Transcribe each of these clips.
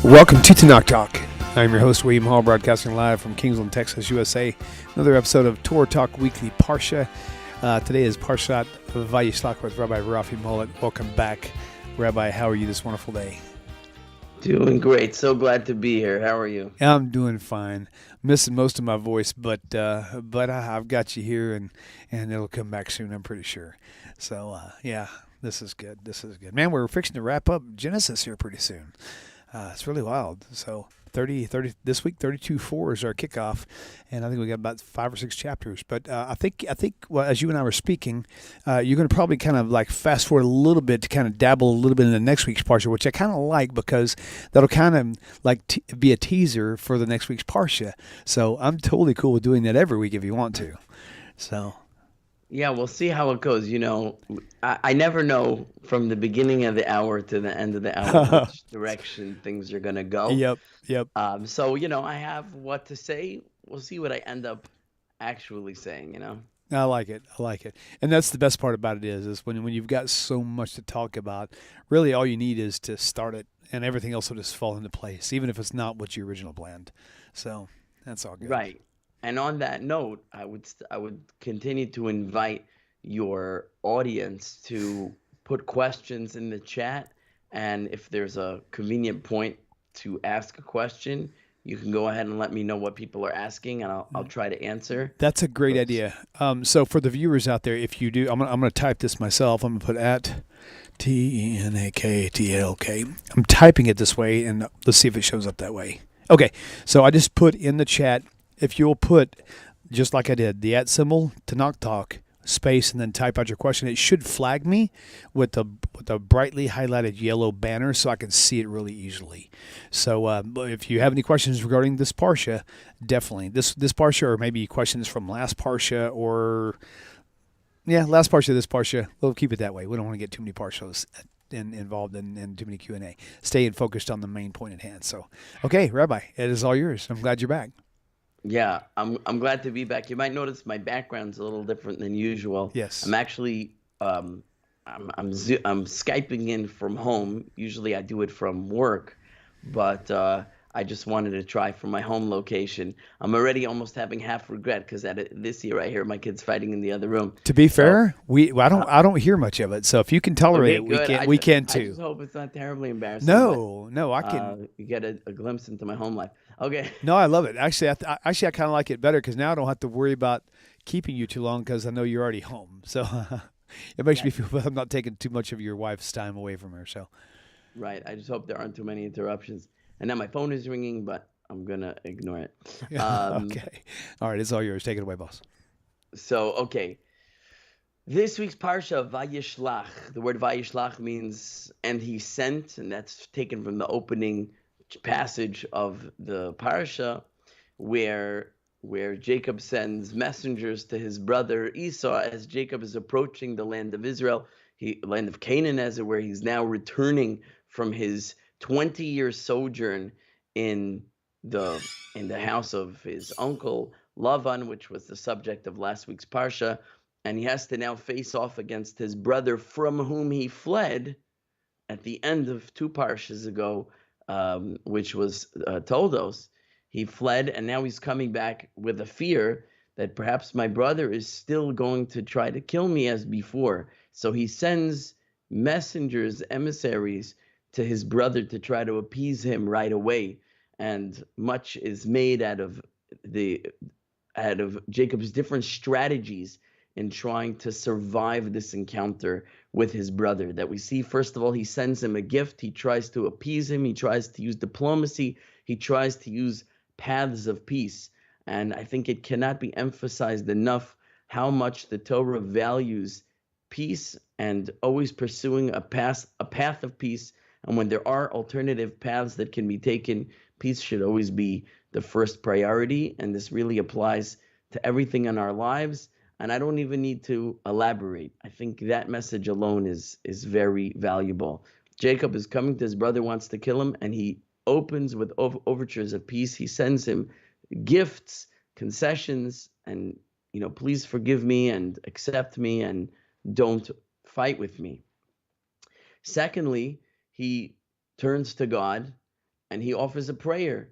Welcome to TaNaCh Talk. I'm your host, William Hall, broadcasting live from Kingsland, Texas, USA. Another episode of Torah Talk Weekly Parsha. Today is Parshat Vayishlach with Rabbi Rafi Mollot. Welcome back, Rabbi. How are you this wonderful day? Doing great. So glad to be here. How are you? I'm doing fine. Missing most of my voice, but I've got you here, and it'll come back soon, I'm pretty sure. So, yeah, this is good. This is good. Man, we're fixing to wrap up Genesis here pretty soon. It's really wild. So 30 this week, 32:4 is our kickoff, and I think we got about 5 or 6 chapters. But I think well, as you and I were speaking, you're going to probably kind of like fast forward a little bit to kind of dabble a little bit in the next week's Parsha, which I kind of like because that'll kind of like be a teaser for the next week's Parsha. So I'm totally cool with doing that every week if you want to. So. Yeah, we'll see how it goes. You know, I never know from the beginning of the hour to the end of the hour which direction things are going to go. Yep. So, I have what to say. We'll see what I end up actually saying, I like it. And that's the best part about it is when you've got so much to talk about, really all you need is to start it, and everything else will just fall into place, even if it's not what you originally planned. So that's all good. Right. And on that note, I would continue to invite your audience to put questions in the chat, and if there's a convenient point to ask a question, you can go ahead and let me know what people are asking, and I'll try to answer. That's a great idea. So for the viewers out there, if you do, I'm gonna type this myself. I'm gonna put at TaNaCh. I'm typing it this way, and let's see if it shows up that way. Okay, so I just put in the chat. If you'll put, just like I did, the @ symbol, TaNaCh Talk, space, and then type out your question, it should flag me with a brightly highlighted yellow banner so I can see it really easily. So if you have any questions regarding this Parsha, definitely. This Parsha, or maybe questions from last Parsha, or, last Parsha, this Parsha, we'll keep it that way. We don't want to get too many Parshas involved in too many Q&A. Staying focused on the main point at hand. So, okay, Rabbi, it is all yours. I'm glad you're back. Yeah, I'm glad to be back. You might notice my background's a little different than usual. Yes. I'm actually I'm Skyping in from home. Usually I do it from work, but I just wanted to try from my home location. I'm already almost having half regret because this year I hear my kids fighting in the other room. To be fair, I don't hear much of it. So if you can tolerate it, we can too. I just hope it's not terribly embarrassing. No, I can. You get a glimpse into my home life. Okay. No, I love it. Actually, I kind of like it better because now I don't have to worry about keeping you too long because I know you're already home. So it makes me feel I'm not taking too much of your wife's time away from her. So. Right. I just hope there aren't too many interruptions. And now my phone is ringing, but I'm going to ignore it. Okay. All right. It's all yours. Take it away, boss. So, okay. This week's Parsha, Vayishlach. The word Vayishlach means, and he sent, and that's taken from the opening passage of the Parsha, where Jacob sends messengers to his brother Esau as Jacob is approaching the land of Israel, land of Canaan, as it were. He's now returning from his 20-year sojourn in the house of his uncle Lavan, which was the subject of last week's Parsha, and he has to now face off against his brother from whom he fled at the end of 2 Parshas ago, which was Toldos. He fled, and now he's coming back with a fear that perhaps my brother is still going to try to kill me as before. So he sends messengers, emissaries, to his brother to try to appease him right away. And much is made out of Jacob's different strategies in trying to survive this encounter with his brother. That we see, first of all, he sends him a gift. He tries to appease him. He tries to use diplomacy. He tries to use paths of peace. And I think it cannot be emphasized enough how much the Torah values peace and always pursuing a path of peace. And when there are alternative paths that can be taken, peace should always be the first priority. And this really applies to everything in our lives. And I don't even need to elaborate. I think that message alone is very valuable. Jacob is coming to his brother, wants to kill him, and he opens with overtures of peace. He sends him gifts, concessions, and, please forgive me and accept me and don't fight with me. Secondly, he turns to God and he offers a prayer.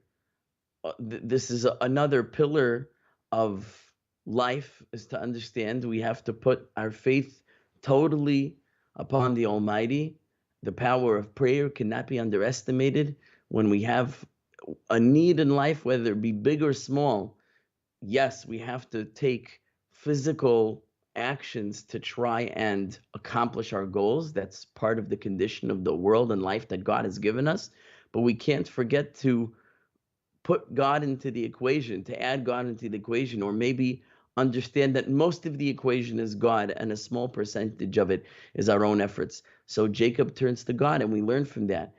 This is another pillar of life, is to understand we have to put our faith totally upon the Almighty. The power of prayer cannot be underestimated. When we have a need in life, whether it be big or small, yes, we have to take physical actions to try and accomplish our goals. That's part of the condition of the world and life that God has given us. But we can't forget to put God into the equation, to add God into the equation, or maybe understand that most of the equation is God and a small percentage of it is our own efforts. So Jacob turns to God, and we learn from that.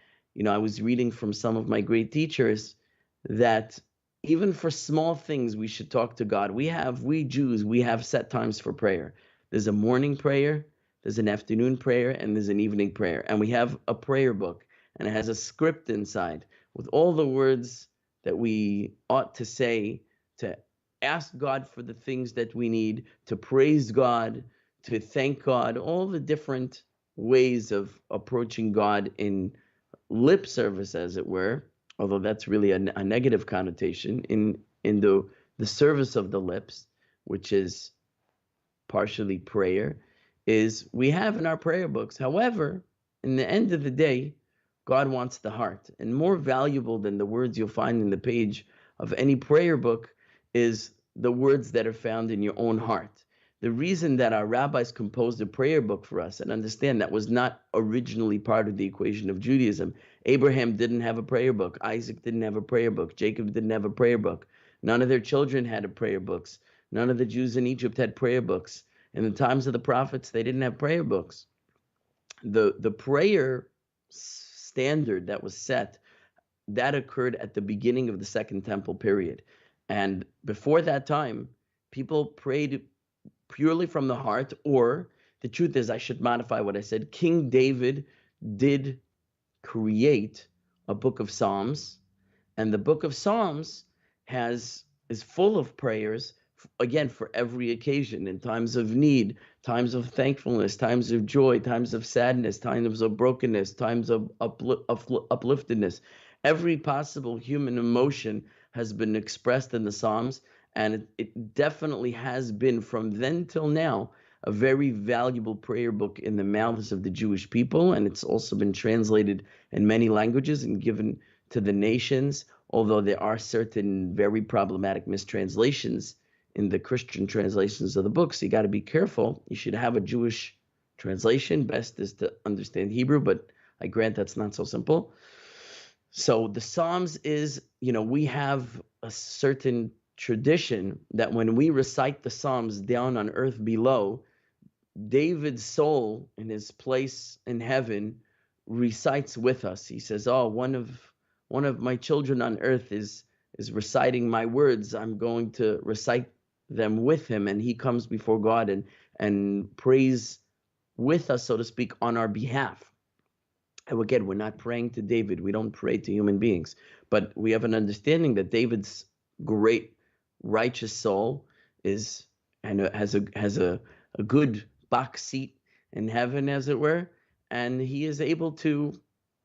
I was reading from some of my great teachers that even for small things, we should talk to God. We Jews, we have set times for prayer. There's a morning prayer, there's an afternoon prayer, and there's an evening prayer. And we have a prayer book, and it has a script inside with all the words that we ought to say, to ask God for the things that we need, to praise God, to thank God, all the different ways of approaching God in lip service, as it were, although that's really a negative connotation, in the service of the lips, which is partially prayer, is we have in our prayer books. However, in the end of the day, God wants the heart. And more valuable than the words you'll find in the page of any prayer book is the words that are found in your own heart. The reason that our rabbis composed a prayer book for us, and understand that was not originally part of the equation of Judaism. Abraham didn't have a prayer book. Isaac didn't have a prayer book. Jacob didn't have a prayer book. None of their children had prayer books. None of the Jews in Egypt had prayer books. In the times of the prophets, they didn't have prayer books. The prayer standard that was set, that occurred at the beginning of the Second Temple period. And before that time, people prayed purely from the heart, or the truth is, I should modify what I said. King David did create a book of Psalms, and the book of Psalms is full of prayers, again, for every occasion, in times of need, times of thankfulness, times of joy, times of sadness, times of brokenness, times of upliftedness. Every possible human emotion has been expressed in the Psalms, and it definitely has been, from then till now, a very valuable prayer book in the mouths of the Jewish people, and it's also been translated in many languages and given to the nations, although there are certain very problematic mistranslations in the Christian translations of the books. You got to be careful. You should have a Jewish translation. Best is to understand Hebrew, but I grant that's not so simple. So the Psalms is, we have a certain tradition that when we recite the Psalms down on earth below, David's soul in his place in heaven recites with us. He says, "Oh, one of my children on earth is reciting my words. I'm going to recite them with him," and he comes before God and prays with us, so to speak, on our behalf. And again, we're not praying to David. We don't pray to human beings, but we have an understanding that David's great righteous soul is, and has a good box seat in heaven, as it were, and he is able to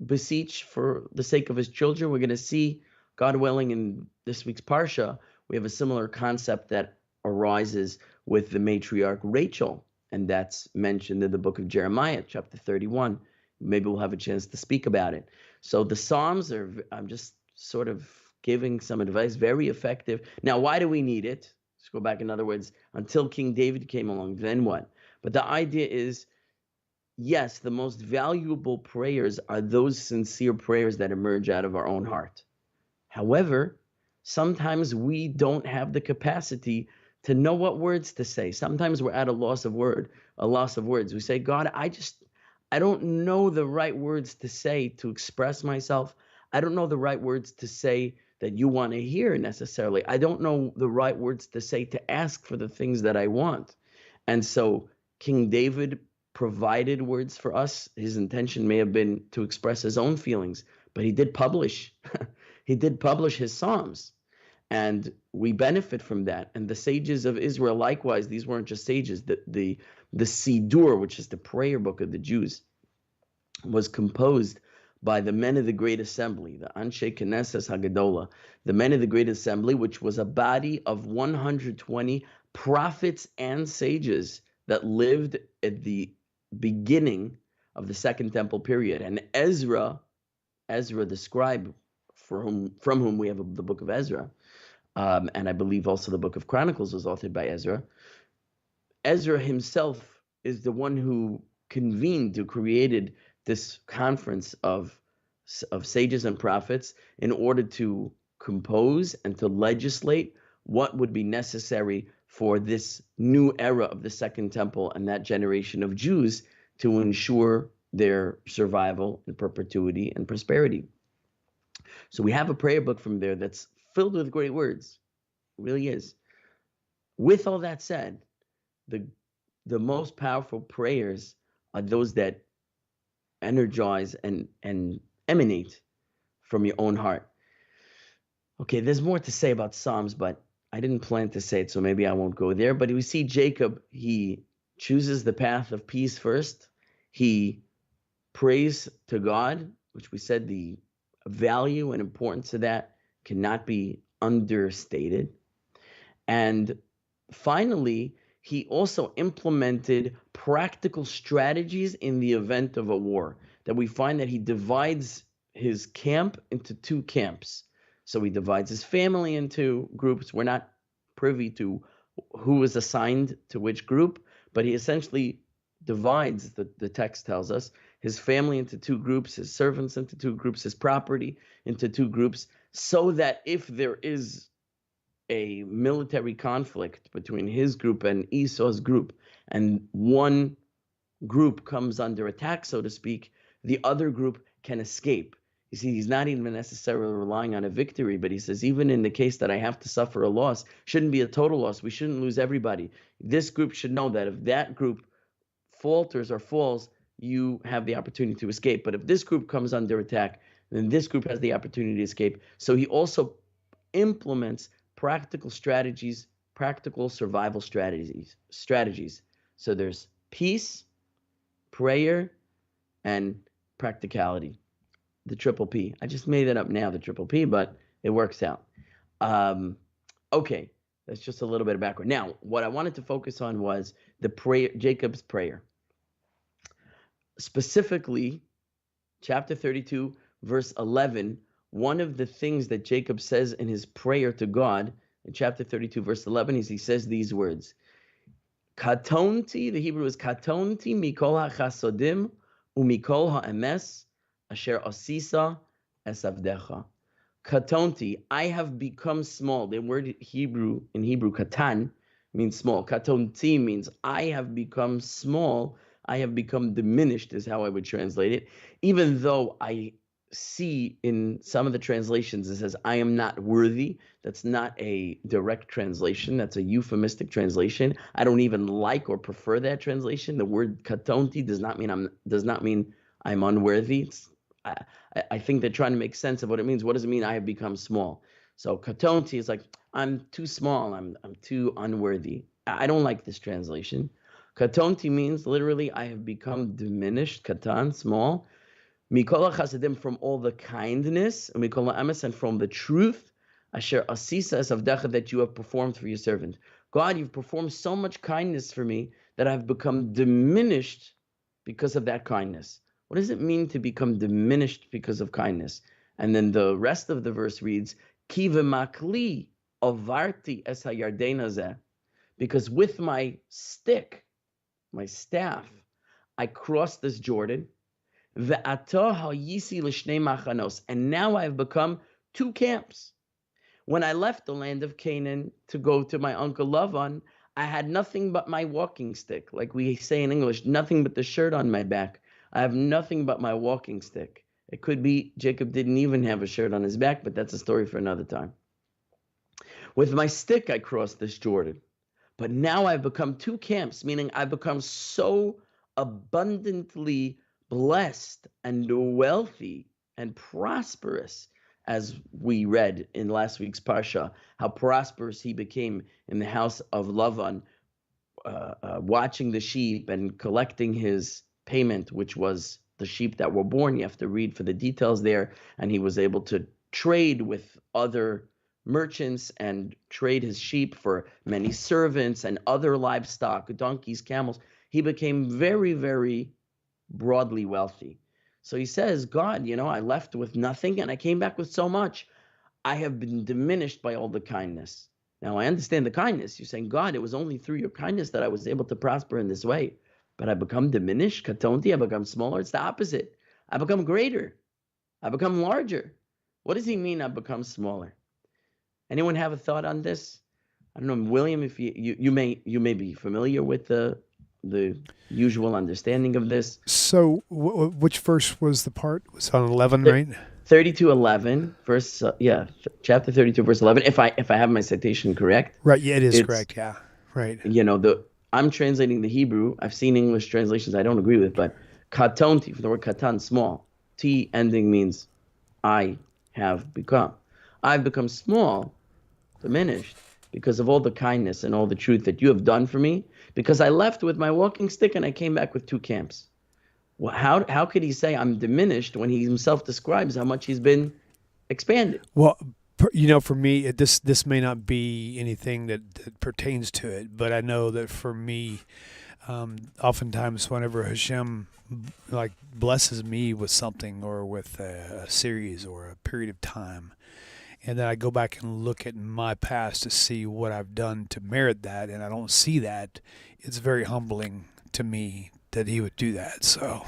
beseech for the sake of his children. We're going to see, God willing, in this week's Parsha, we have a similar concept that arises with the matriarch Rachel, and that's mentioned in the book of Jeremiah, chapter 31. Maybe we'll have a chance to speak about it. So the Psalms are, I'm just sort of giving some advice, very effective. Now, why do we need it? Let's go back, in other words, until King David came along, then what? But the idea is, yes, the most valuable prayers are those sincere prayers that emerge out of our own heart. However, sometimes we don't have the capacity to know what words to say. Sometimes we're at a loss of words. We say, "God, I don't know the right words to say to express myself. I don't know the right words to say that you want to hear necessarily. I don't know the right words to say to ask for the things that I want." And so King David provided words for us. His intention may have been to express his own feelings, but he did publish his Psalms, and we benefit from that. And the sages of Israel, likewise, these weren't just sages. The Siddur, which is the prayer book of the Jews, was composed by the men of the Great Assembly, the Anshe Knesses Hagadola, the men of the Great Assembly, which was a body of 120 prophets and sages that lived at the beginning of the Second Temple period. And Ezra the scribe, from whom we have the book of Ezra, and I believe also the book of Chronicles was authored by Ezra. Ezra himself is the one who convened, who created this conference of sages and prophets in order to compose and to legislate what would be necessary for this new era of the Second Temple and that generation of Jews to ensure their survival and perpetuity and prosperity. So we have a prayer book from there that's filled with great words. It really is. With all that said, the most powerful prayers are those that energize and emanate from your own heart. Okay, there's more to say about Psalms, but I didn't plan to say it, so maybe I won't go there. But we see Jacob, he chooses the path of peace first. He prays to God, which we said the value and importance of that cannot be understated. And finally, he also implemented practical strategies in the event of a war, that we find that he divides his camp into two camps. So he divides his family into groups. We're not privy to who was assigned to which group, but he essentially divides, the text tells us, his family into two groups, his servants into two groups, his property into two groups, so that if there is a military conflict between his group and Esau's group, and one group comes under attack, so to speak, the other group can escape. You see, he's not even necessarily relying on a victory, but he says, even in the case that I have to suffer a loss, shouldn't be a total loss. We shouldn't lose everybody. This group should know that if that group falters or falls, you have the opportunity to escape. But if this group comes under attack, then this group has the opportunity to escape. So he also implements practical strategies, practical survival strategies. So there's peace, prayer, and practicality. The triple P. I just made it up now, the triple P, but it works out. Okay, that's just a little bit of background. Now, what I wanted to focus on was the prayer, Jacob's prayer. Specifically, chapter 32, verse 11, one of the things that Jacob says in his prayer to God, in chapter 32, verse 11, is he says these words. Katonti, the Hebrew is katonti mikol ha-chasodim umikol ha-emes asher asisa esavdecha. Katonti, I have become small. The word in Hebrew, katan, means small. Katonti means I have become small. I have become diminished is how I would translate it. Even though I see in some of the translations it says I am not worthy. That's not a direct translation. That's a euphemistic translation. I don't even like or prefer that translation. The word katonti does not mean I'm unworthy. I think they're trying to make sense of what it means. What does it mean I have become small? So katonti is like I'm too small. I'm too unworthy. I don't like this translation. Katonti means literally I have become diminished, katan, small. Mikol chasadim, from all the kindness, mikol emes, and from the truth, asher asisa esavdecha, that you have performed for your servant. God, you've performed so much kindness for me that I've become diminished because of that kindness. What does it mean to become diminished because of kindness? And then the rest of the verse reads, Ki v'makli avarti es hayarden hazeh, because with my stick, my staff, I crossed this Jordan. And now I have become two camps. When I left the land of Canaan to go to my uncle Lavan, I had nothing but my walking stick. Like we say in English, nothing but the shirt on my back. I have nothing but my walking stick. It could be Jacob didn't even have a shirt on his back, but that's a story for another time. With my stick, I crossed this Jordan. But now I've become two camps, meaning I've become so abundantly blessed and wealthy and prosperous, as we read in last week's Parsha, how prosperous he became in the house of Lavan, watching the sheep and collecting his payment, which was the sheep that were born. You have to read for the details there. And he was able to trade with other merchants and trade his sheep for many servants and other livestock, donkeys, camels. He became very, very broadly wealthy. So he says, God, I left with nothing and I came back with so much. I have been diminished by all the kindness. Now I understand the kindness. You're saying, God, it was only through your kindness that I was able to prosper in this way. But I become diminished, katonti, I become smaller. It's the opposite. I become greater. I become larger. What does he mean I become smaller? Anyone have a thought on this? I don't know, William, if you may be familiar with the usual understanding of this. So which verse was the part? It was on 11, right? 32:11, verse chapter 32, verse 11. If I have my citation correct, right? Yeah, it is correct. Yeah, right. I'm translating the Hebrew. I've seen English translations I don't agree with, but katonti, for the word katan, small. T ending means I have become. I've become small, diminished, because of all the kindness and all the truth that you have done for me. Because I left with my walking stick and I came back with 2 camps. Well, how could he say I'm diminished when he himself describes how much he's been expanded? Well, for me, this may not be anything that pertains to it, but I know that for me, oftentimes whenever Hashem blesses me with something or with a series or a period of time, and then I go back and look at my past to see what I've done to merit that, and I don't see that, it's very humbling to me that he would do that. So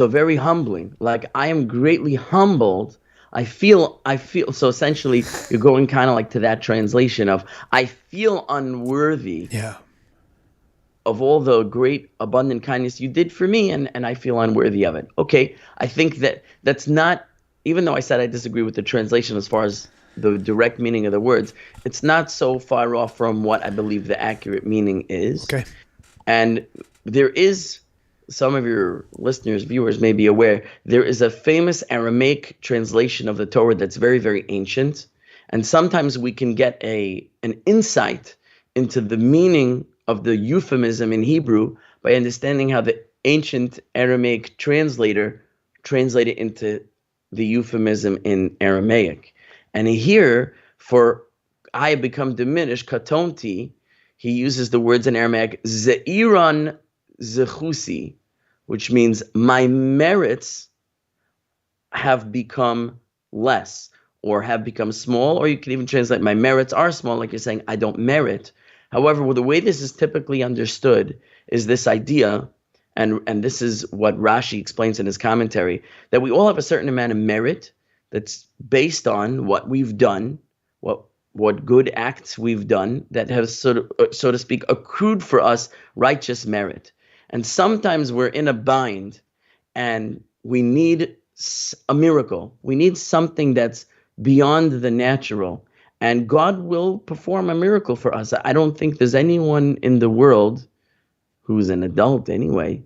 very humbling. Like, I am greatly humbled. I feel so essentially you're going kind of like to that translation of I feel unworthy of all the great abundant kindness you did for me, and I feel unworthy of it. Okay, I think that's not, even though I said I disagree with the translation as far as the direct meaning of the words, it's not so far off from what I believe the accurate meaning is. Okay. And there is, some of your listeners, viewers may be aware, there is a famous Aramaic translation of the Torah that's very, very ancient. And sometimes we can get an insight into the meaning of the euphemism in Hebrew by understanding how the ancient Aramaic translator translated into the euphemism in Aramaic. And here, for I have become diminished, katonti, he uses the words in Aramaic, ze'iran zechusi, which means my merits have become less or have become small, or you can even translate my merits are small, like you're saying, I don't merit. However, the way this is typically understood is this idea, and this is what Rashi explains in his commentary, that we all have a certain amount of merit that's based on what we've done, what good acts we've done that have so to speak accrued for us righteous merit. And sometimes we're in a bind and we need a miracle. We need something that's beyond the natural, and God will perform a miracle for us. I don't think there's anyone in the world who's an adult anyway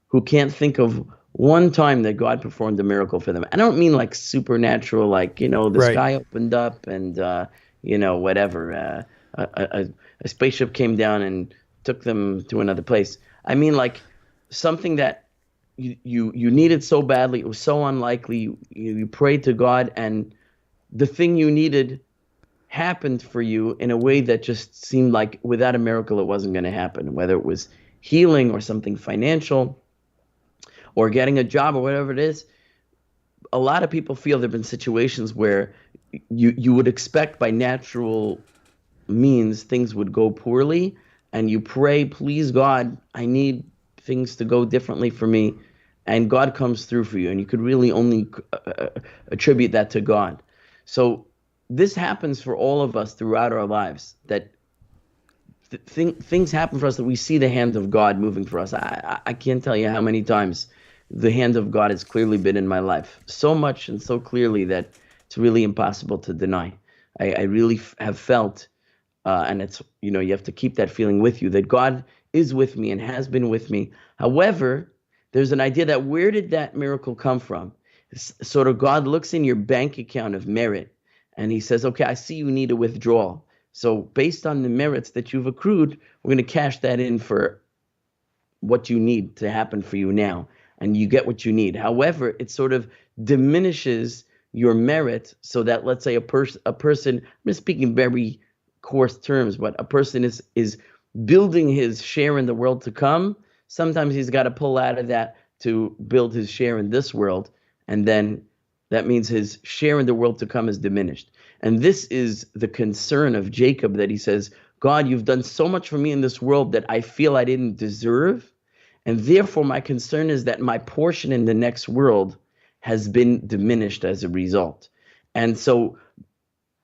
who can't think of one time that God performed a miracle for them. I don't mean like supernatural, like, the sky opened up and, whatever, a spaceship came down and took them to another place. I mean like something that you needed so badly, it was so unlikely, you prayed to God and the thing you needed happened for you in a way that just seemed like without a miracle it wasn't going to happen, whether it was healing or something financial or getting a job or whatever it is. A lot of people feel there have been situations where you would expect by natural means things would go poorly, and you pray, please God, I need things to go differently for me, and God comes through for you, and you could really only attribute that to God. So this happens for all of us throughout our lives, that things happen for us that we see the hand of God moving for us. I can't tell you how many times the hand of God has clearly been in my life, so much and so clearly that it's really impossible to deny. I really have felt, and it's, you have to keep that feeling with you, that God is with me and has been with me. However, there's an idea that where did that miracle come from? It's sort of God looks in your bank account of merit and he says, okay, I see you need a withdrawal. So based on the merits that you've accrued, we're going to cash that in for what you need to happen for you now. and you get what you need. However, it sort of diminishes your merit, so that, let's say, a person, I'm speaking very coarse terms, but a person is building his share in the world to come. Sometimes he's got to pull out of that to build his share in this world, and then that means his share in the world to come is diminished. And this is the concern of Jacob, that he says, God, you've done so much for me in this world that I feel I didn't deserve, and therefore my concern is that my portion in the next world has been diminished as a result. And so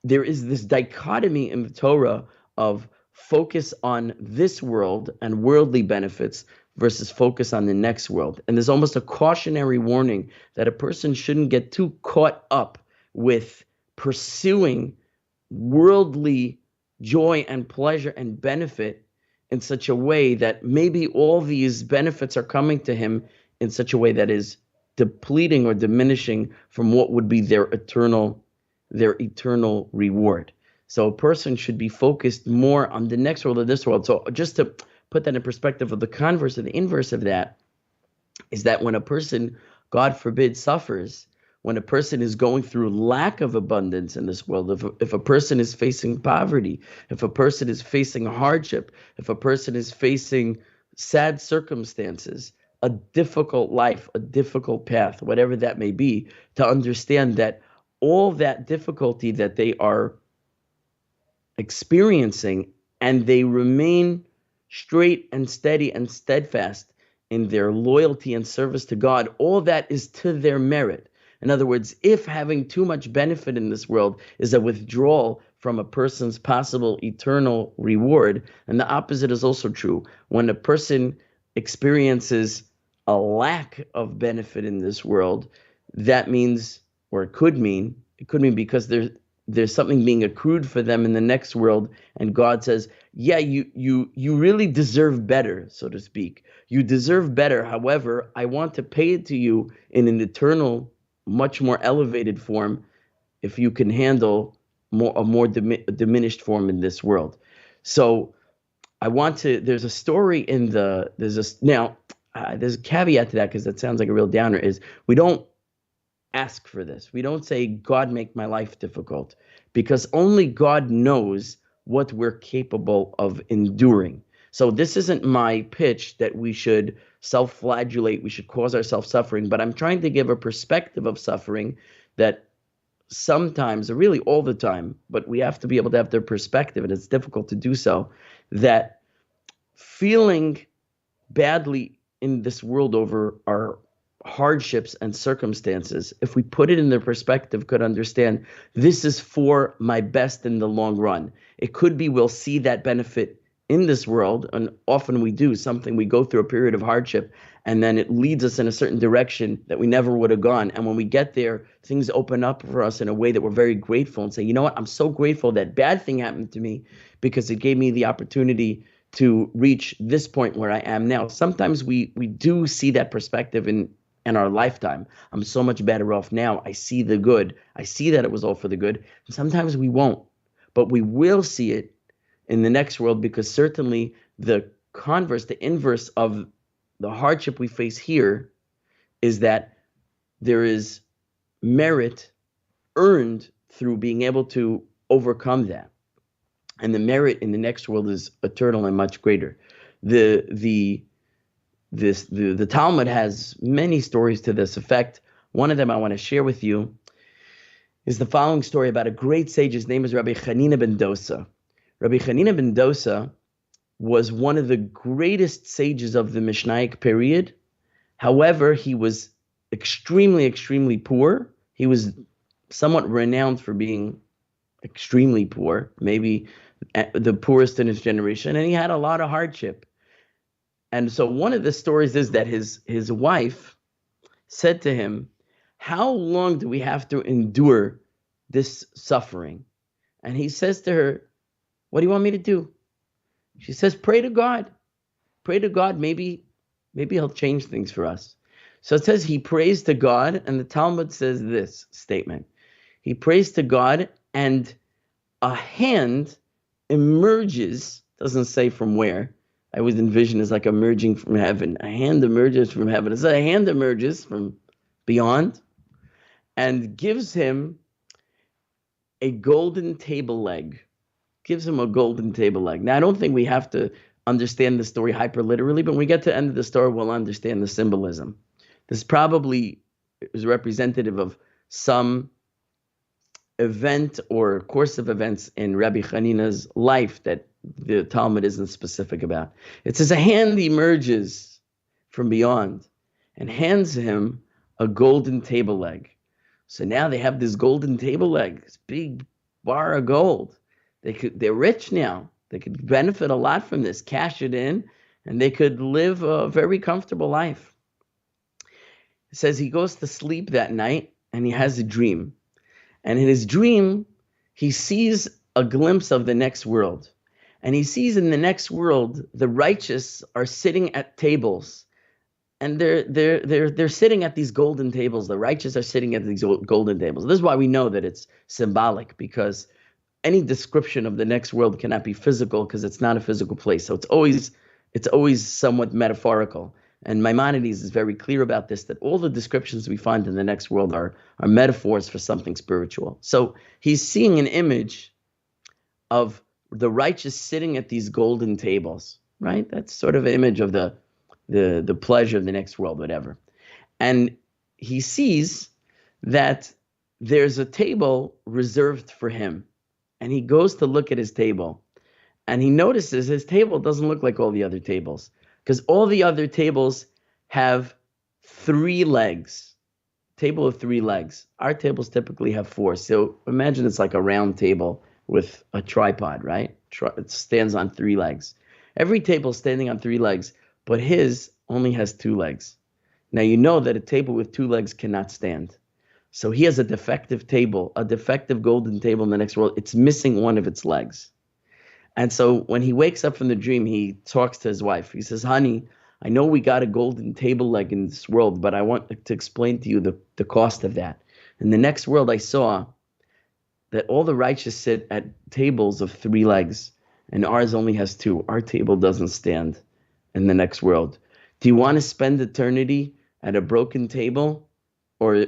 there is this dichotomy in the Torah of focus on this world and worldly benefits versus focus on the next world. And there's almost a cautionary warning that a person shouldn't get too caught up with pursuing worldly joy and pleasure and benefit in such a way that maybe all these benefits are coming to him in such a way that is depleting or diminishing from what would be their eternal reward. So a person should be focused more on the next world or this world. So just to put that in perspective, of the converse and the inverse of that is that when a person, God forbid, suffers, when a person is going through lack of abundance in this world, if a person is facing poverty, if a person is facing hardship, if a person is facing sad circumstances, a difficult life, a difficult path, whatever that may be, to understand that all that difficulty that they are experiencing, and they remain straight and steady and steadfast in their loyalty and service to God, all that is to their merit. In other words, if having too much benefit in this world is a withdrawal from a person's possible eternal reward, and the opposite is also true. When a person experiences a lack of benefit in this world, that means, or it could mean because there's something being accrued for them in the next world, and God says, yeah, you really deserve better, so to speak. You deserve better. However, I want to pay it to you in an eternal, much more elevated form, if you can handle a more diminished form in this world. So there's a story there's a caveat to that, because that sounds like a real downer, is we don't ask for this. We don't say, God, make my life difficult, because only God knows what we're capable of enduring. So this isn't my pitch that we should self-flagellate, we should cause ourselves suffering, but I'm trying to give a perspective of suffering that sometimes, or really all the time, but we have to be able to have their perspective, and it's difficult to do so, that feeling badly in this world over our hardships and circumstances, if we put it in their perspective, could understand this is for my best in the long run. It could be we'll see that benefit in this world, and often we do. We go through a period of hardship, and then it leads us in a certain direction that we never would have gone. And when we get there, things open up for us in a way that we're very grateful, and say, you know what, I'm so grateful that bad thing happened to me, because it gave me the opportunity to reach this point where I am now. Sometimes we do see that perspective in our lifetime. I'm so much better off now. I see the good. I see that it was all for the good. And sometimes we won't, but we will see it in the next world, because certainly the converse, the inverse of the hardship we face here, is that there is merit earned through being able to overcome that. And the merit in the next world is eternal and much greater. The Talmud has many stories to this effect. One of them I want to share with you is the following story about a great sage. His name is Rabbi Chanina ben Dosa. Rabbi Chanina ben Dosa was one of the greatest sages of the Mishnaic period. However, he was extremely, extremely poor. He was somewhat renowned for being extremely poor, maybe the poorest in his generation, and he had a lot of hardship. And so one of the stories is that his wife said to him, how long do we have to endure this suffering? And he says to her, what do you want me to do? She says, pray to God. Pray to God. Maybe he'll change things for us. So it says he prays to God, and the Talmud says this statement. He prays to God, and a hand emerges, doesn't say from where, I always envision as like emerging from heaven. A hand emerges from heaven. It's a hand emerges from beyond and gives him a golden table leg. Gives him a golden table leg. Now, I don't think we have to understand the story hyper literally, but when we get to the end of the story, we'll understand the symbolism. This probably is representative of some event or course of events in Rabbi Hanina's life that the Talmud isn't specific about. It says a hand emerges from beyond and hands him a golden table leg. So now they have this golden table leg, this big bar of gold. They're rich now. They could benefit a lot from this, cash it in, and they could live a very comfortable life. It says he goes to sleep that night and he has a dream. And in his dream, he sees a glimpse of the next world. And he sees in the next world, the righteous are sitting at tables. And they're sitting at these golden tables. The righteous are sitting at these golden tables. This is why we know that it's symbolic, because any description of the next world cannot be physical because it's not a physical place. So it's always somewhat metaphorical. And Maimonides is very clear about this, that all the descriptions we find in the next world are metaphors for something spiritual. So he's seeing an image of the righteous sitting at these golden tables, right? That's sort of an image of the pleasure of the next world, whatever. And he sees that there's a table reserved for him. And he goes to look at his table. And he notices his table doesn't look like all the other tables, because all the other tables have 3 legs. Table of 3 legs. Our tables typically have 4. So imagine it's like a round table with a tripod, right? It stands on 3 legs. Every table is standing on 3 legs, but his only has 2 legs. Now you know that a table with 2 legs cannot stand. So he has a defective table, a defective golden table in the next world. It's missing one of its legs. And so when he wakes up from the dream, he talks to his wife. He says, honey, I know we got a golden table leg in this world, but I want to explain to you the cost of that. In the next world, I saw that all the righteous sit at tables of 3 legs, and ours only has 2. Our table doesn't stand in the next world. Do you want to spend eternity at a broken table or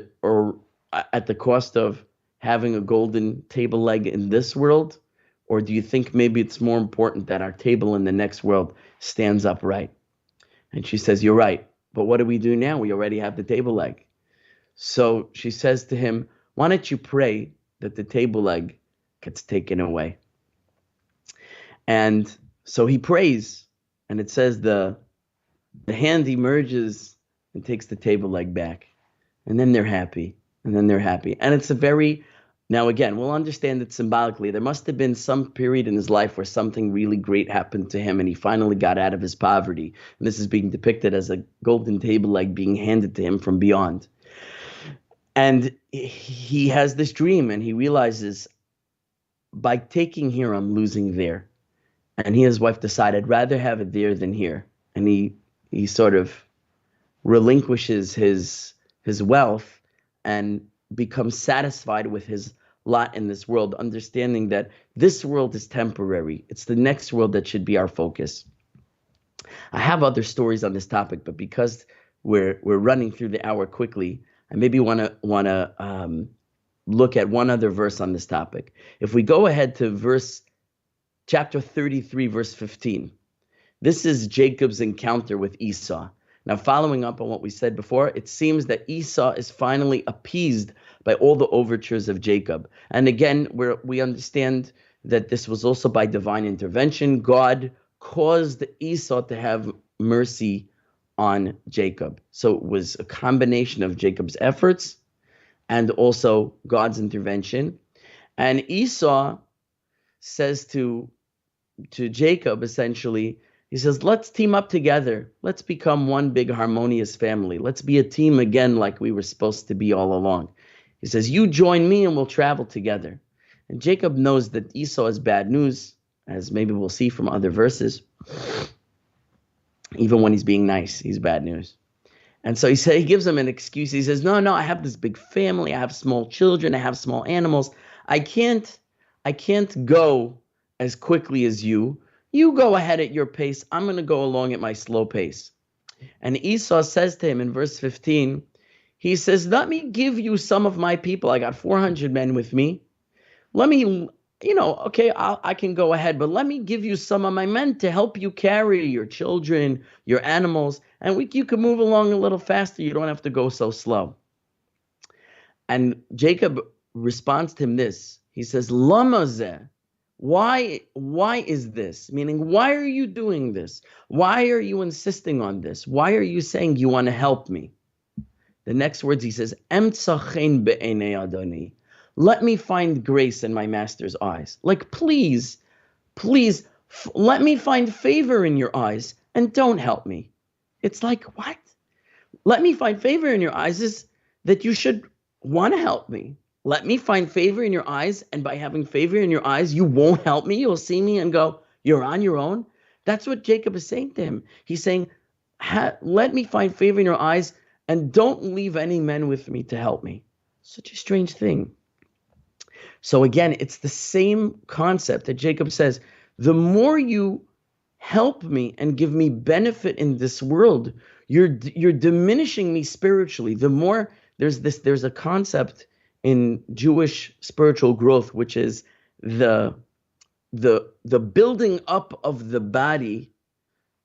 at the cost of having a golden table leg in this world? Or do you think maybe it's more important that our table in the next world stands upright? And she says, you're right. But what do we do now? We already have the table leg. So she says to him, why don't you pray that the table leg gets taken away? And so he prays, and it says the hand emerges and takes the table leg back. And then they're happy. And then they're happy. And it's a very, now again, we'll understand it symbolically. There must have been some period in his life where something really great happened to him and he finally got out of his poverty. And this is being depicted as a golden table leg being handed to him from beyond. And he has this dream and he realizes, by taking here, I'm losing there. And he and his wife decide, I'd rather have it there than here. And he sort of relinquishes his wealth and becomes satisfied with his lot in this world, understanding that this world is temporary. It's the next world that should be our focus. I have other stories on this topic, but because we're running through the hour quickly, I maybe want to look at one other verse on this topic. If we go ahead to chapter 33, verse 15, this is Jacob's encounter with Esau. Now, following up on what we said before, it seems that Esau is finally appeased by all the overtures of Jacob. And again, we understand that this was also by divine intervention. God caused Esau to have mercy on Jacob. So it was a combination of Jacob's efforts and also God's intervention. And Esau says to Jacob, essentially, he says, let's team up together. Let's become one big harmonious family. Let's be a team again like we were supposed to be all along. He says, you join me and we'll travel together. And Jacob knows that Esau is bad news, as maybe we'll see from other verses. Even when he's being nice, he's bad news. And so he gives him an excuse. He says, no, I have this big family. I have small children. I have small animals. I can't go as quickly as you. You go ahead at your pace. I'm going to go along at my slow pace. And Esau says to him in verse 15, he says, let me give you some of my people. I got 400 men with me. Let me, okay, I can go ahead, but let me give you some of my men to help you carry your children, your animals, and you can move along a little faster. You don't have to go so slow. And Jacob responds to him this. He says, Lama zeh. Why is this? Meaning, why are you doing this? Why are you insisting on this? Why are you saying you want to help me? The next words he says, Emtzachen be'enei Adoni. Let me find grace in my master's eyes. Like, please, let me find favor in your eyes and don't help me. It's like, what? Let me find favor in your eyes is that you should want to help me. Let me find favor in your eyes, and by having favor in your eyes, you won't help me. You'll see me and go, you're on your own. That's what Jacob is saying to him. He's saying, let me find favor in your eyes, and don't leave any men with me to help me. Such a strange thing. So again, it's the same concept that Jacob says, the more you help me and give me benefit in this world, you're diminishing me spiritually. The more there's a concept in Jewish spiritual growth, which is the building up of the body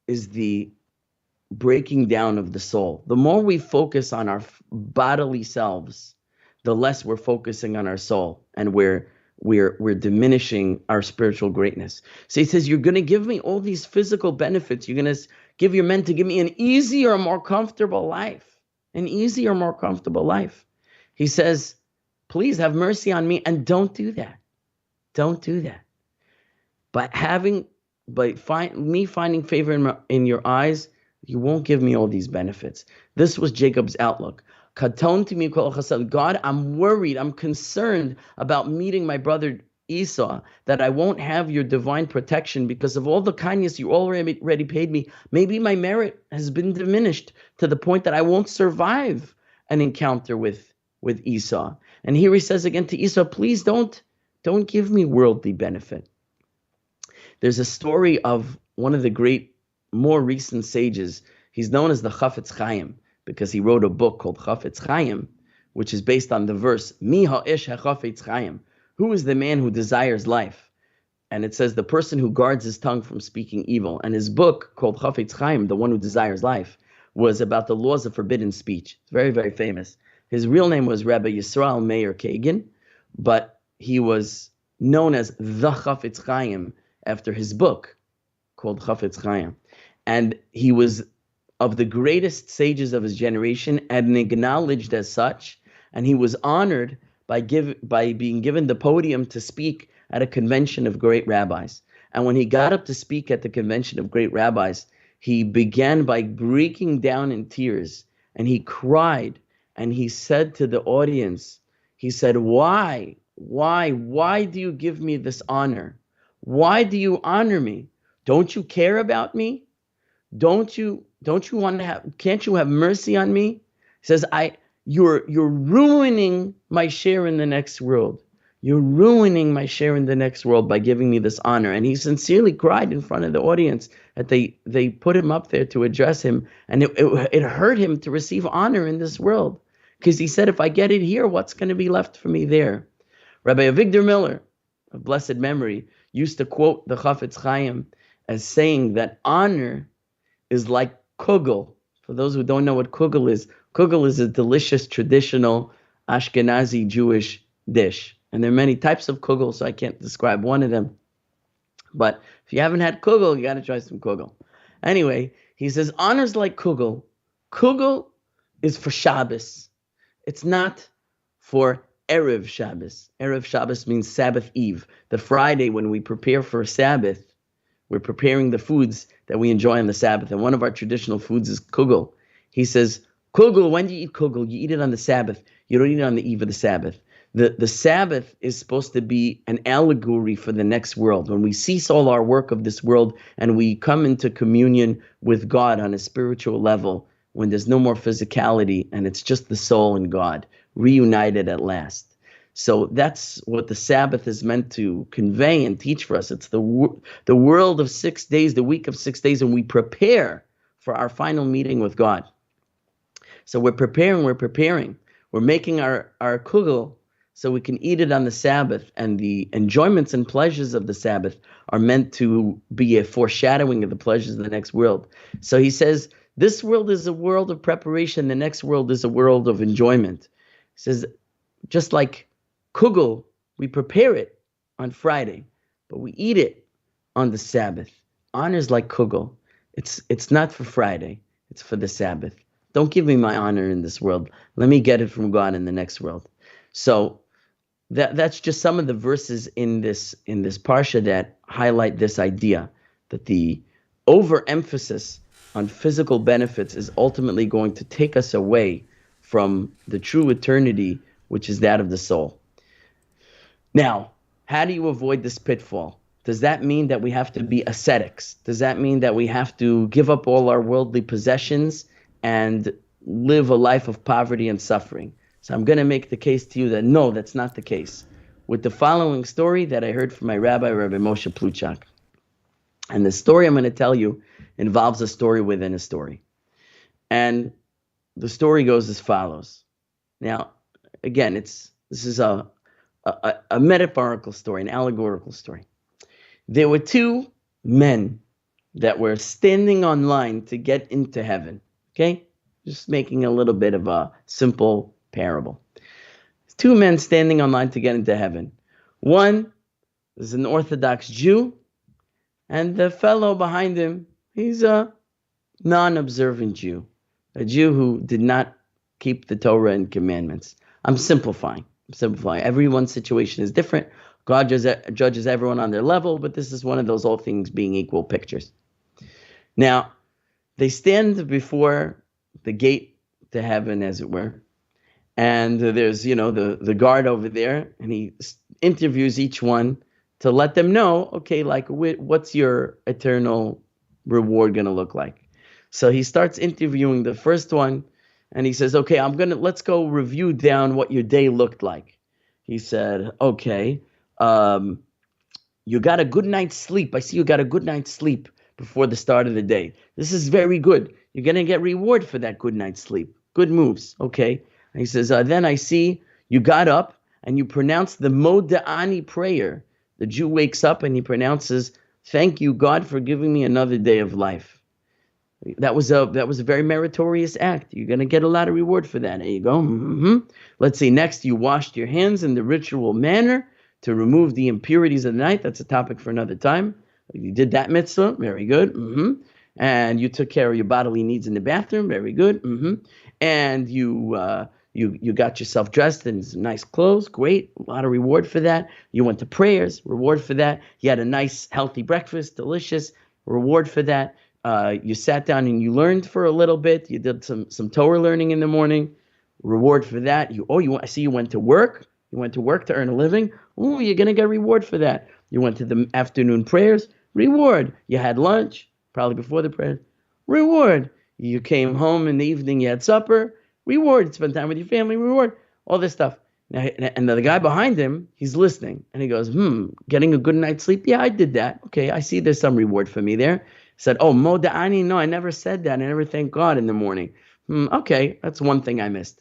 is the breaking down of the soul. The more we focus on our bodily selves, the less we're focusing on our soul, and we're diminishing our spiritual greatness. So he says, you're going to give me all these physical benefits. You're going to give your men to give me an easier, more comfortable life. An easier, more comfortable life. He says, please have mercy on me and don't do that. Don't do that. By finding favor in your eyes, you won't give me all these benefits. This was Jacob's outlook. God, I'm worried, I'm concerned about meeting my brother Esau, that I won't have your divine protection because of all the kindness you already paid me. Maybe my merit has been diminished to the point that I won't survive an encounter with Esau. And here he says again to Esau, please don't give me worldly benefit. There's a story of one of the great, more recent sages. He's known as the Chafetz Chaim because he wrote a book called Chafetz Chaim, which is based on the verse, Mi ha'esh ha'chafetz chaim. Who is the man who desires life? And it says the person who guards his tongue from speaking evil. And his book called Chafetz Chaim, the one who desires life, was about the laws of forbidden speech. It's very, very famous. His real name was Rabbi Yisrael Meir Kagan, but he was known as the Chafetz Chaim after his book called Chafetz Chaim. And he was of the greatest sages of his generation and acknowledged as such. And he was honored by being given the podium to speak at a convention of great rabbis. And when he got up to speak at the convention of great rabbis, he began by breaking down in tears, and he cried, and he said to the audience, he said, why do you give me this honor? Why do you honor me? Don't you care about me? Don't you want to can't you have mercy on me? He says, you're ruining my share in the next world. You're ruining my share in the next world by giving me this honor. And he sincerely cried in front of the audience that they put him up there to address him. And it hurt him to receive honor in this world. Because he said, if I get it here, what's going to be left for me there? Rabbi Avigdor Miller, of blessed memory, used to quote the Chafetz Chaim as saying that honor is like kugel. For those who don't know what kugel is a delicious traditional Ashkenazi Jewish dish. And there are many types of kugel, so I can't describe one of them. But if you haven't had kugel, you got to try some kugel. Anyway, he says, honor's like kugel. Kugel is for Shabbos. It's not for Erev Shabbos. Erev Shabbos means Sabbath Eve. The Friday when we prepare for Sabbath, we're preparing the foods that we enjoy on the Sabbath. And one of our traditional foods is kugel. He says, kugel, when do you eat kugel? You eat it on the Sabbath. You don't eat it on the eve of the Sabbath. The Sabbath is supposed to be an allegory for the next world. When we cease all our work of this world and we come into communion with God on a spiritual level, when there's no more physicality and it's just the soul and God, reunited at last. So that's what the Sabbath is meant to convey and teach for us. It's the world of 6 days, the week of 6 days, and we prepare for our final meeting with God. So we're preparing. We're making our kugel so we can eat it on the Sabbath, and the enjoyments and pleasures of the Sabbath are meant to be a foreshadowing of the pleasures of the next world. So he says, this world is a world of preparation. The next world is a world of enjoyment. He says, just like kugel, we prepare it on Friday, but we eat it on the Sabbath. Honor is like kugel. It's not for Friday. It's for the Sabbath. Don't give me my honor in this world. Let me get it from God in the next world. So that's just some of the verses in this parsha that highlight this idea that the overemphasis on physical benefits is ultimately going to take us away from the true eternity, which is that of the soul. Now, how do you avoid this pitfall? Does that mean that we have to be ascetics? Does that mean that we have to give up all our worldly possessions and live a life of poverty and suffering? So I'm going to make the case to you that no, that's not the case, with the following story that I heard from my Rabbi Moshe Pluchak. And the story I'm going to tell you involves a story within a story. And the story goes as follows. Now, again, this is a metaphorical story, an allegorical story. There were two men that were standing on line to get into heaven. Okay? Just making a little bit of a simple parable. Two men standing on line to get into heaven. One is an Orthodox Jew, and the fellow behind him, he's a non-observant Jew, a Jew who did not keep the Torah and commandments. I'm simplifying. Everyone's situation is different. God judges everyone on their level, but this is one of those all things being equal pictures. Now, they stand before the gate to heaven, as it were, and there's, the guard over there, and he interviews each one to let them know, okay, like, what's your eternal reward going to look like? So he starts interviewing the first one, and he says, okay, let's go review down what your day looked like. He said, okay, you got a good night's sleep. I see you got a good night's sleep before the start of the day. This is very good. You're going to get reward for that good night's sleep. Good moves, okay? And he says, then I see you got up and you pronounced the Moda'ani prayer. The Jew wakes up and he pronounces, thank you, God, for giving me another day of life. That was a very meritorious act. You're going to get a lot of reward for that. There you go. Mm-hmm. Let's see. Next, you washed your hands in the ritual manner to remove the impurities of the night. That's a topic for another time. You did that mitzvah. Very good. Mm-hmm. And you took care of your bodily needs in the bathroom. Very good. Mm-hmm. And you got yourself dressed in some nice clothes. Great. A lot of reward for that. You went to prayers. Reward for that. You had a nice, healthy breakfast. Delicious. Reward for that. You sat down and you learned for a little bit. You did some Torah learning in the morning. Reward for that. I see you went to work. You went to work to earn a living. Oh, you're going to get reward for that. You went to the afternoon prayers. Reward. You had lunch, probably before the prayer. Reward. You came home in the evening. You had supper. Reward. Spend time with your family. Reward. All this stuff. And the guy behind him, he's listening. And he goes, getting a good night's sleep? Yeah, I did that. Okay, I see there's some reward for me there. Said, Moda'ani, no, I never said that. I never thanked God in the morning. Okay, that's one thing I missed.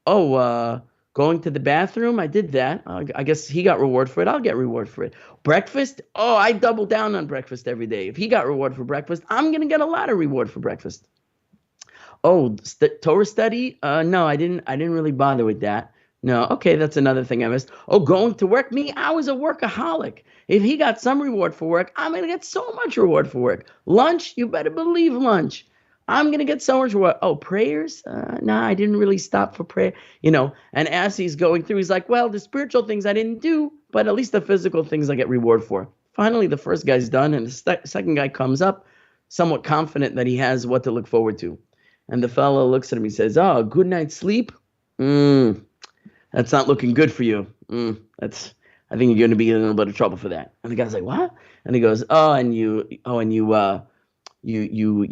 Going to the bathroom, I did that. I guess he got reward for it. I'll get reward for it. Breakfast, I double down on breakfast every day. If he got reward for breakfast, I'm going to get a lot of reward for breakfast. Torah study? No, I didn't really bother with that. No, okay, that's another thing I missed. Going to work? Me, I was a workaholic. If he got some reward for work, I'm going to get so much reward for work. Lunch? You better believe lunch. I'm going to get so much reward. Prayers? No, I didn't really stop for prayer. And as he's going through, he's like, well, the spiritual things I didn't do, but at least the physical things I get reward for. Finally, the first guy's done, and the second guy comes up, somewhat confident that he has what to look forward to. And the fellow looks at him, he says, good night's sleep? That's not looking good for you. I think you're going to be in a little bit of trouble for that. And the guy's like, what? And he goes, you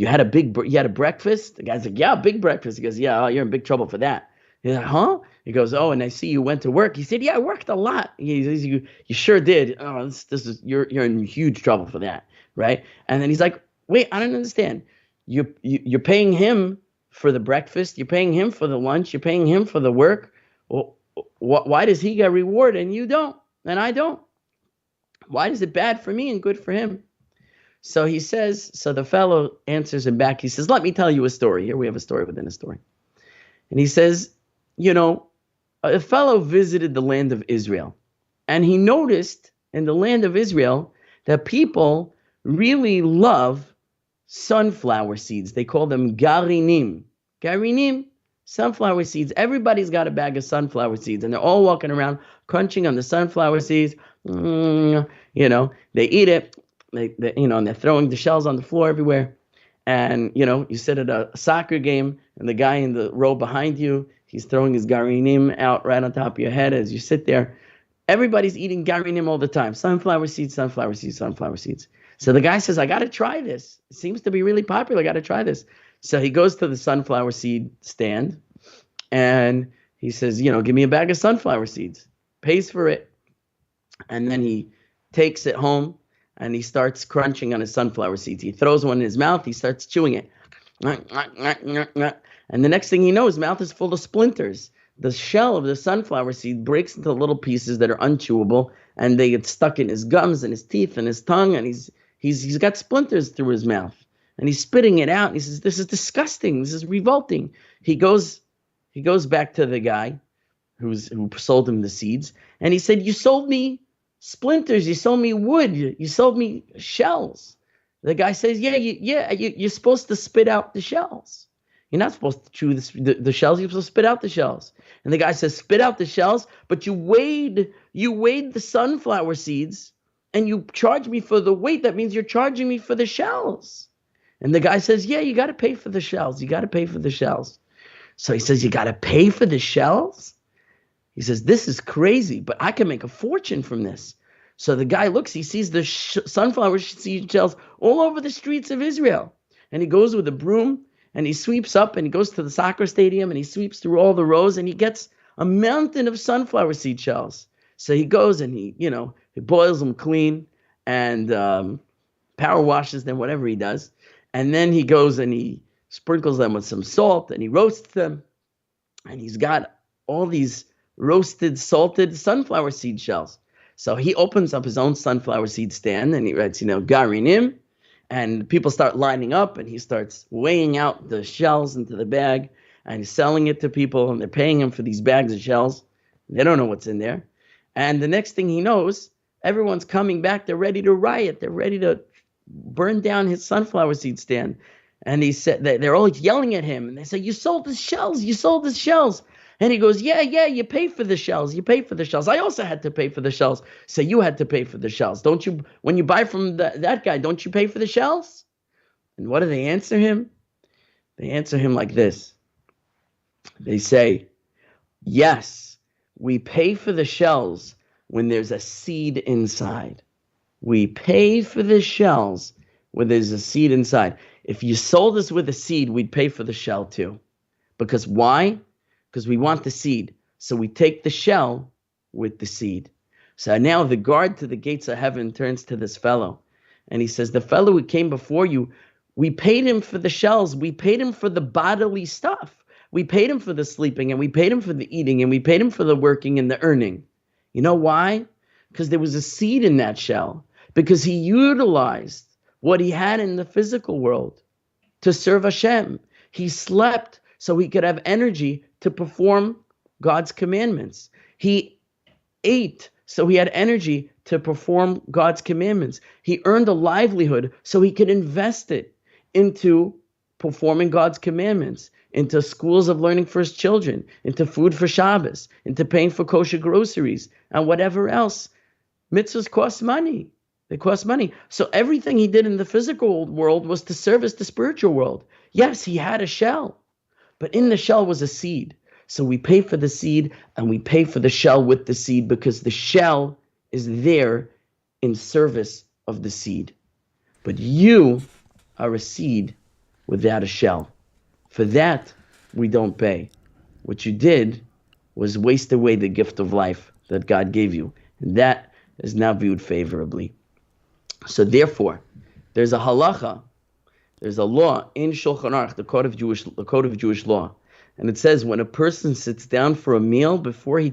had a breakfast? The guy's like, yeah, big breakfast. He goes, yeah, you're in big trouble for that. He's like, huh? He goes, oh, and I see you went to work. He said, yeah, I worked a lot. You sure did. Oh, this is you're in huge trouble for that, right? And then he's like, wait, I don't understand. You're paying him for the breakfast. You're paying him for the lunch. You're paying him for the work. Well, why does he get reward and you don't, and I don't? Why is it bad for me and good for him? So he says. So the fellow answers him back. He says, let me tell you a story. Here we have a story within a story. And he says, a fellow visited the land of Israel, and he noticed in the land of Israel that people really love sunflower seeds. They call them garinim. Garinim, sunflower seeds. Everybody's got a bag of sunflower seeds, and they're all walking around crunching on the sunflower seeds. They eat it. And they're throwing the shells on the floor everywhere. And, you sit at a soccer game, and the guy in the row behind you, he's throwing his garinim out right on top of your head as you sit there. Everybody's eating garinim all the time. Sunflower seeds, sunflower seeds, sunflower seeds. So the guy says, I got to try this. It seems to be really popular. I got to try this. So he goes to the sunflower seed stand, and he says, give me a bag of sunflower seeds. Pays for it. And then he takes it home, and he starts crunching on his sunflower seeds. He throws one in his mouth. He starts chewing it. And the next thing he knows, his mouth is full of splinters. The shell of the sunflower seed breaks into little pieces that are unchewable, and they get stuck in his gums and his teeth and his tongue, and he's got splinters through his mouth. And he's spitting it out. And he says, this is disgusting. This is revolting. He goes back to the guy who sold him the seeds, and he said, you sold me splinters, you sold me wood, you sold me shells. The guy says, you're supposed to spit out the shells. You're not supposed to chew the shells, you're supposed to spit out the shells. And the guy says, spit out the shells, but you weighed the sunflower seeds, and you charge me for the weight. That means you're charging me for the shells. And the guy says, yeah, you got to pay for the shells. You got to pay for the shells. So he says, you got to pay for the shells? He says, this is crazy, but I can make a fortune from this. So the guy looks, he sees the sunflower seed shells all over the streets of Israel. And he goes with a broom, and he sweeps up, and he goes to the soccer stadium, and he sweeps through all the rows, and he gets a mountain of sunflower seed shells. So he goes and he boils them clean and power washes them, whatever he does. And then he goes and he sprinkles them with some salt, and he roasts them. And he's got all these roasted, salted sunflower seed shells. So he opens up his own sunflower seed stand, and he writes, garinim, and people start lining up, and he starts weighing out the shells into the bag, and he's selling it to people, and they're paying him for these bags of shells. They don't know what's in there. And the next thing he knows, everyone's coming back. They're ready to riot. They're ready to burn down his sunflower seed stand. And he said that they're all yelling at him, and they say, you sold the shells, you sold the shells. And he goes, yeah, you pay for the shells. You pay for the shells. I also had to pay for the shells. So you had to pay for the shells. Don't you, when you buy from that guy, don't you pay for the shells? And what do they answer him? They answer him like this. They say, yes, we pay for the shells when there's a seed inside. We pay for the shells when there's a seed inside. If you sold us with a seed, we'd pay for the shell too. Because why? Because we want the seed. So we take the shell with the seed. So now the guard to the gates of heaven turns to this fellow, and he says, the fellow who came before you, we paid him for the shells. We paid him for the bodily stuff. We paid him for the sleeping, and we paid him for the eating, and we paid him for the working and the earning. You know why? Because there was a seed in that shell. Because he utilized what he had in the physical world to serve Hashem. He slept so he could have energy to perform God's commandments. He ate so he had energy to perform God's commandments. He earned a livelihood so he could invest it into performing God's commandments, into schools of learning for his children, into food for Shabbos, into paying for kosher groceries, and whatever else. Mitzvahs cost money. They cost money. So everything he did in the physical world was to service the spiritual world. Yes, he had a shell, but in the shell was a seed. So we pay for the seed, and we pay for the shell with the seed, because the shell is there in service of the seed. But you are a seed without a shell. For that, we don't pay. what you did was waste away the gift of life that God gave you. And that is now viewed favorably. So therefore, there's a halacha, there's a law in Shulchan Aruch, the code of Jewish law. And it says when a person sits down for a meal, before he